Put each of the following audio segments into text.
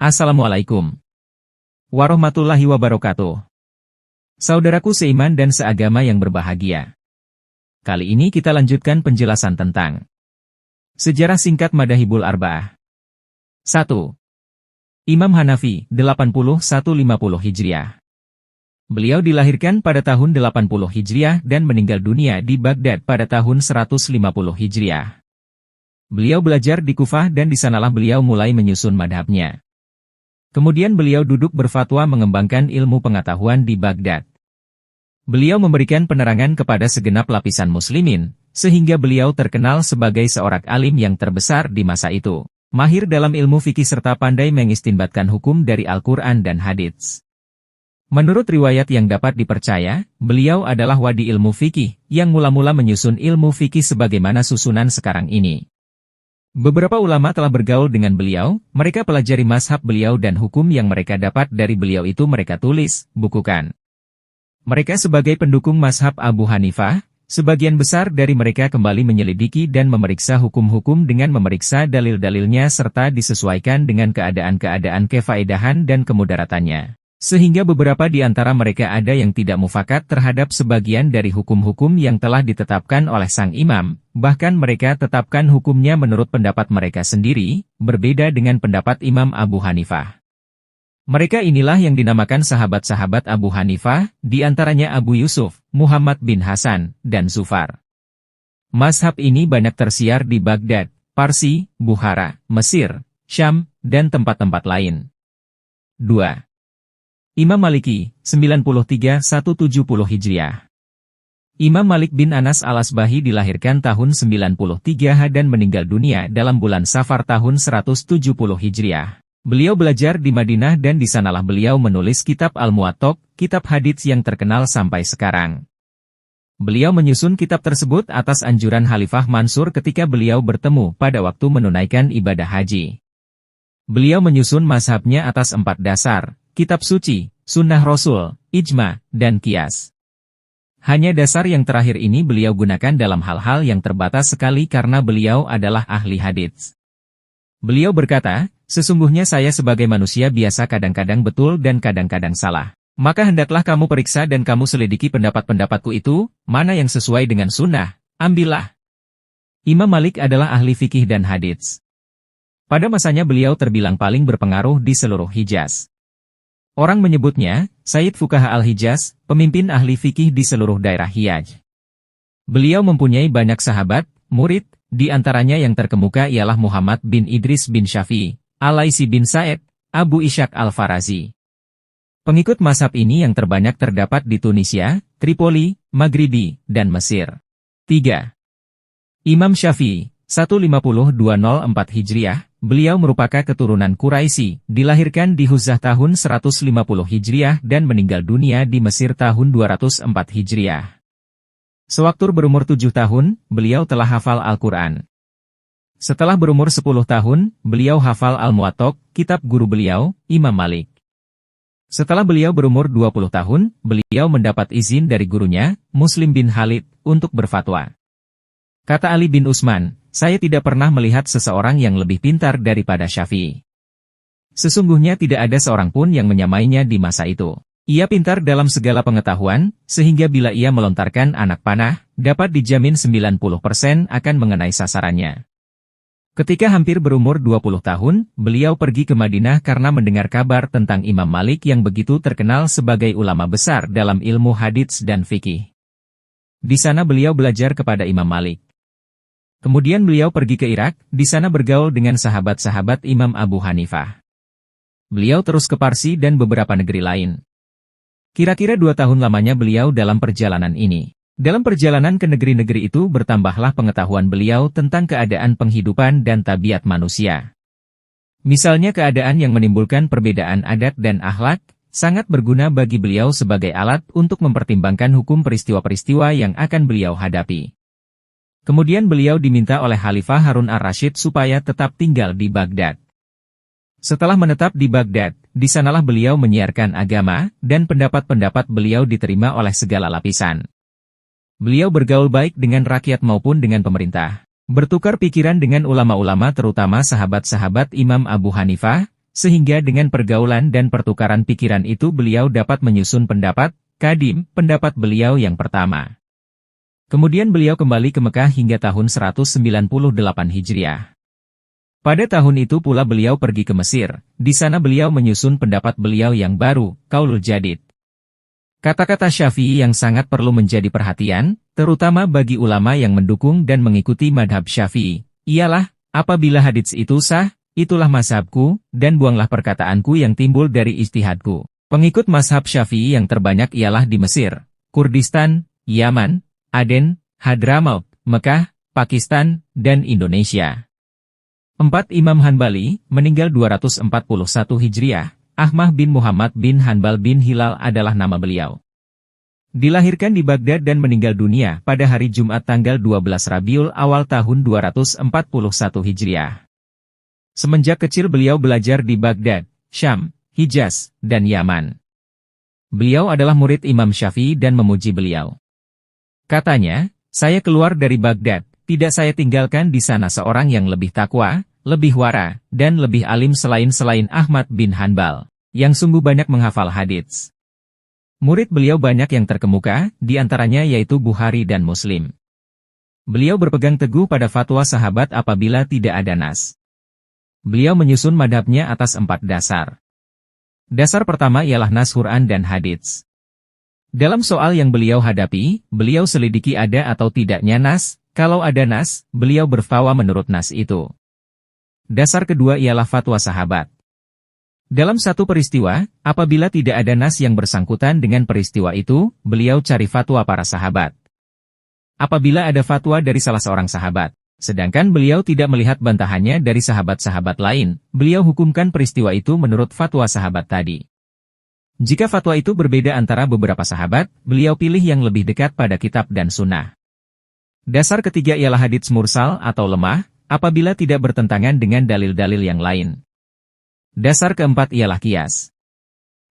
Assalamualaikum warahmatullahi wabarakatuh. Saudaraku seiman dan seagama yang berbahagia. Kali ini kita lanjutkan penjelasan tentang sejarah singkat Madzhabul Arba'ah. 1. Imam Hanafi, 8150 Hijriah. Beliau dilahirkan pada tahun 80 Hijriah dan meninggal dunia di Baghdad pada tahun 150 Hijriah. Beliau belajar di Kufah dan di sanalah beliau mulai menyusun madhabnya. Kemudian beliau duduk berfatwa mengembangkan ilmu pengetahuan di Baghdad. Beliau memberikan penerangan kepada segenap lapisan muslimin, sehingga beliau terkenal sebagai seorang alim yang terbesar di masa itu. Mahir dalam ilmu fikih serta pandai mengistinbatkan hukum dari Al-Quran dan hadits. Menurut riwayat yang dapat dipercaya, beliau adalah wadi ilmu fikih, yang mula-mula menyusun ilmu fikih sebagaimana susunan sekarang ini. Beberapa ulama telah bergaul dengan beliau, mereka pelajari mazhab beliau dan hukum yang mereka dapat dari beliau itu mereka tulis, bukukan. Mereka sebagai pendukung mazhab Abu Hanifah, sebagian besar dari mereka kembali menyelidiki dan memeriksa hukum-hukum dengan memeriksa dalil-dalilnya serta disesuaikan dengan keadaan-keadaan kefaedahan dan kemudaratannya. Sehingga beberapa di antara mereka ada yang tidak mufakat terhadap sebagian dari hukum-hukum yang telah ditetapkan oleh sang imam, bahkan mereka tetapkan hukumnya menurut pendapat mereka sendiri, berbeda dengan pendapat Imam Abu Hanifah. Mereka inilah yang dinamakan sahabat-sahabat Abu Hanifah, di antaranya Abu Yusuf, Muhammad bin Hasan, dan Zufar. Mazhab ini banyak tersiar di Baghdad, Parsi, Bukhara, Mesir, Syam, dan tempat-tempat lain. 2. Imam Maliki, 93-170 Hijriah. Imam Malik bin Anas al-Asbahi dilahirkan tahun 93 dan meninggal dunia dalam bulan Safar tahun 170 Hijriah. Beliau belajar di Madinah dan di sanalah beliau menulis kitab Al-Muwatta, kitab hadits yang terkenal sampai sekarang. Beliau menyusun kitab tersebut atas anjuran Khalifah Mansur ketika beliau bertemu pada waktu menunaikan ibadah haji. Beliau menyusun mazhabnya atas 4 dasar. Kitab suci, sunnah Rasul, ijma, dan qiyas. Hanya dasar yang terakhir ini beliau gunakan dalam hal-hal yang terbatas sekali karena beliau adalah ahli hadits. Beliau berkata, sesungguhnya saya sebagai manusia biasa kadang-kadang betul dan kadang-kadang salah. Maka hendaklah kamu periksa dan kamu selidiki pendapat-pendapatku itu, mana yang sesuai dengan sunnah, ambillah. Imam Malik adalah ahli fikih dan hadits. Pada masanya beliau terbilang paling berpengaruh di seluruh Hijaz. Orang menyebutnya, Sayyid Fuqaha al-Hijaz, pemimpin ahli fikih di seluruh daerah Hijaz. Beliau mempunyai banyak sahabat, murid, di antaranya yang terkemuka ialah Muhammad bin Idris bin Syafi'i, Al-Laisi bin Sa'id, Abu Ishaq al-Farazi. Pengikut mazhab ini yang terbanyak terdapat di Tunisia, Tripoli, Maghribi, dan Mesir. 3. Imam Syafi'i, 150-204 Hijriah. Beliau merupakan keturunan Quraisy, dilahirkan di Huzah tahun 150 Hijriah dan meninggal dunia di Mesir tahun 204 Hijriah. Sewaktu berumur 7 tahun, beliau telah hafal Al-Quran. Setelah berumur 10 tahun, beliau hafal Al-Muwatta, kitab guru beliau, Imam Malik. Setelah beliau berumur 20 tahun, beliau mendapat izin dari gurunya, Muslim bin Khalid, untuk berfatwa. Kata Ali bin Utsman, saya tidak pernah melihat seseorang yang lebih pintar daripada Syafi'i. Sesungguhnya tidak ada seorang pun yang menyamainya di masa itu. Ia pintar dalam segala pengetahuan, sehingga bila ia melontarkan anak panah, dapat dijamin 90% akan mengenai sasarannya. Ketika hampir berumur 20 tahun, beliau pergi ke Madinah karena mendengar kabar tentang Imam Malik yang begitu terkenal sebagai ulama besar dalam ilmu hadits dan fikih. Di sana beliau belajar kepada Imam Malik. Kemudian beliau pergi ke Irak, di sana bergaul dengan sahabat-sahabat Imam Abu Hanifah. Beliau terus ke Parsi dan beberapa negeri lain. Kira-kira 2 tahun lamanya beliau dalam perjalanan ini. Dalam perjalanan ke negeri-negeri itu bertambahlah pengetahuan beliau tentang keadaan penghidupan dan tabiat manusia. Misalnya keadaan yang menimbulkan perbedaan adat dan akhlak, sangat berguna bagi beliau sebagai alat untuk mempertimbangkan hukum peristiwa-peristiwa yang akan beliau hadapi. Kemudian beliau diminta oleh Khalifah Harun ar-Rasyid supaya tetap tinggal di Baghdad. Setelah menetap di Baghdad, di sanalah beliau menyiarkan agama, dan pendapat-pendapat beliau diterima oleh segala lapisan. Beliau bergaul baik dengan rakyat maupun dengan pemerintah. Bertukar pikiran dengan ulama-ulama terutama sahabat-sahabat Imam Abu Hanifah, sehingga dengan pergaulan dan pertukaran pikiran itu beliau dapat menyusun pendapat Qadim, pendapat beliau yang pertama. Kemudian beliau kembali ke Mekah hingga tahun 198 Hijriah. Pada tahun itu pula beliau pergi ke Mesir, di sana beliau menyusun pendapat beliau yang baru, Qaulul Jadid. Kata-kata Syafi'i yang sangat perlu menjadi perhatian, terutama bagi ulama yang mendukung dan mengikuti madhab Syafi'i, ialah, apabila hadits itu sah, itulah mazhabku, dan buanglah perkataanku yang timbul dari ijtihadku. Pengikut mazhab Syafi'i yang terbanyak ialah di Mesir, Kurdistan, Yaman, Aden, Hadramaut, Mekah, Pakistan, dan Indonesia. 4. Imam Hanbali, meninggal 241 Hijriah, Ahmad bin Muhammad bin Hanbal bin Hilal adalah nama beliau. Dilahirkan di Baghdad dan meninggal dunia pada hari Jumat tanggal 12 Rabiul Awal tahun 241 Hijriah. Semenjak kecil beliau belajar di Baghdad, Syam, Hijaz, dan Yaman. Beliau adalah murid Imam Syafi'i dan memuji beliau. Katanya, saya keluar dari Baghdad, tidak saya tinggalkan di sana seorang yang lebih takwa, lebih wara, dan lebih alim selain Ahmad bin Hanbal, yang sungguh banyak menghafal hadits. Murid beliau banyak yang terkemuka, di antaranya yaitu Bukhari dan Muslim. Beliau berpegang teguh pada fatwa sahabat apabila tidak ada nas. Beliau menyusun madhabnya atas 4 dasar. Dasar pertama ialah nas Quran dan hadits. Dalam soal yang beliau hadapi, beliau selidiki ada atau tidaknya nas, kalau ada nas, beliau berfatwa menurut nas itu. Dasar kedua ialah fatwa sahabat. Dalam satu peristiwa, apabila tidak ada nas yang bersangkutan dengan peristiwa itu, beliau cari fatwa para sahabat. Apabila ada fatwa dari salah seorang sahabat, sedangkan beliau tidak melihat bantahannya dari sahabat-sahabat lain, beliau hukumkan peristiwa itu menurut fatwa sahabat tadi. Jika fatwa itu berbeda antara beberapa sahabat, beliau pilih yang lebih dekat pada kitab dan sunnah. Dasar ketiga ialah hadits mursal atau lemah, apabila tidak bertentangan dengan dalil-dalil yang lain. Dasar keempat ialah qiyas.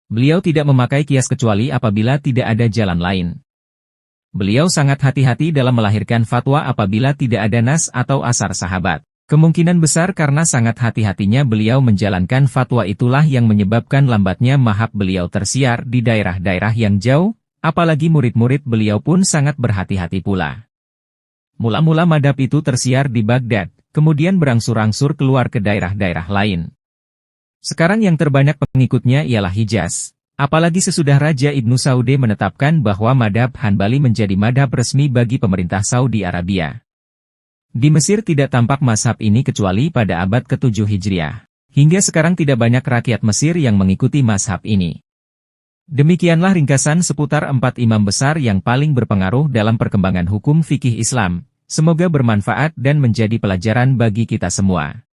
Beliau tidak memakai qiyas kecuali apabila tidak ada jalan lain. Beliau sangat hati-hati dalam melahirkan fatwa apabila tidak ada nas atau asar sahabat. Kemungkinan besar karena sangat hati-hatinya beliau menjalankan fatwa itulah yang menyebabkan lambatnya mahab beliau tersiar di daerah-daerah yang jauh, apalagi murid-murid beliau pun sangat berhati-hati pula. Mula-mula madhab itu tersiar di Baghdad, kemudian berangsur-angsur keluar ke daerah-daerah lain. Sekarang yang terbanyak pengikutnya ialah Hijaz, apalagi sesudah Raja Ibnu Saude menetapkan bahwa madhab Hanbali menjadi madhab resmi bagi pemerintah Saudi Arabia. Di Mesir tidak tampak mazhab ini kecuali pada abad ke-7 Hijriah. Hingga sekarang tidak banyak rakyat Mesir yang mengikuti mazhab ini. Demikianlah ringkasan seputar 4 imam besar yang paling berpengaruh dalam perkembangan hukum fikih Islam. Semoga bermanfaat dan menjadi pelajaran bagi kita semua.